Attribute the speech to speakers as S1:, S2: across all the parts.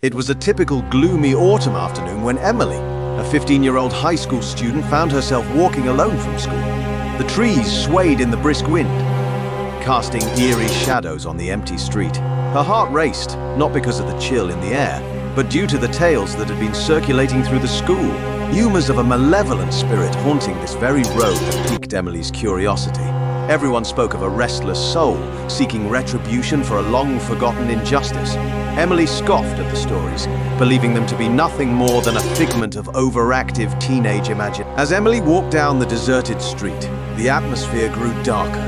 S1: It was a typical gloomy autumn afternoon when Emily, a 15-year-old high school student, found herself walking alone from school. The trees swayed in the brisk wind, casting eerie shadows on the empty street. Her heart raced, not because of the chill in the air, but due to the tales that had been circulating through the school. Rumors of a malevolent spirit haunting this very road had piqued Emily's curiosity. Everyone spoke of a restless soul seeking retribution for a long-forgotten injustice. Emily scoffed at the stories, believing them to be nothing more than a figment of overactive teenage imagination. As Emily walked down the deserted street, the atmosphere grew darker.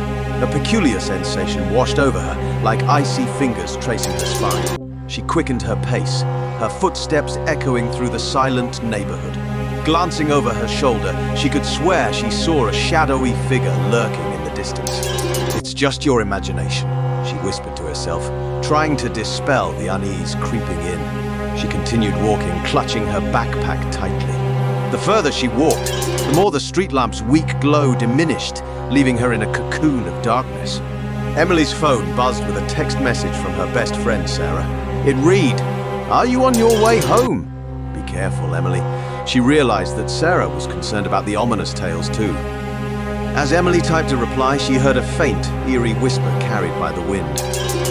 S1: A peculiar sensation washed over her, like icy fingers tracing her spine. She quickened her pace, her footsteps echoing through the silent neighborhood. Glancing over her shoulder, she could swear she saw a shadowy figure lurking in the distance. "It's just your imagination," she whispered to herself, trying to dispel the unease creeping in. She continued walking, clutching her backpack tightly. The further she walked, the more the street lamp's weak glow diminished, leaving her in a cocoon of darkness. Emily's phone buzzed with a text message from her best friend, Sarah. It read, "Are you on your way home?" Be careful, Emily. She realized that Sarah was concerned about the ominous tales too. As Emily typed a reply, she heard a faint, eerie whisper carried by the wind.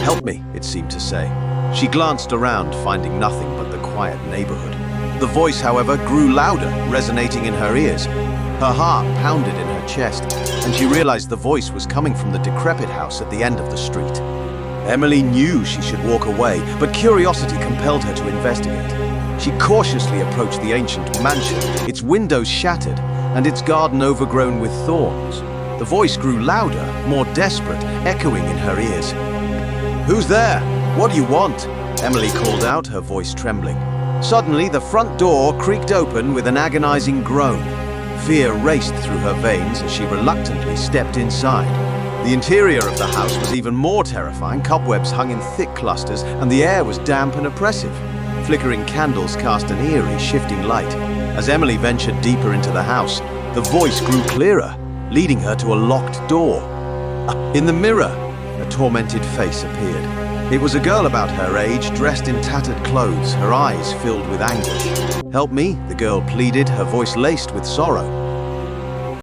S1: "Help me," it seemed to say. She glanced around, finding nothing but the quiet neighborhood. The voice, however, grew louder, resonating in her ears. Her heart pounded in her chest, and she realized the voice was coming from the decrepit house at the end of the street. Emily knew she should walk away, but curiosity compelled her to investigate. She cautiously approached the ancient mansion, its windows shattered, and its garden overgrown with thorns. The voice grew louder, more desperate, echoing in her ears. "Who's there? What do you want?" Emily called out, her voice trembling. Suddenly, the front door creaked open with an agonizing groan. Fear raced through her veins as she reluctantly stepped inside. The interior of the house was even more terrifying. Cobwebs hung in thick clusters, and the air was damp and oppressive. Flickering candles cast an eerie, shifting light. As Emily ventured deeper into the house, the voice grew clearer, leading her to a locked door. In the mirror, a tormented face appeared. It was a girl about her age, dressed in tattered clothes, her eyes filled with anguish. "Help me," the girl pleaded, her voice laced with sorrow.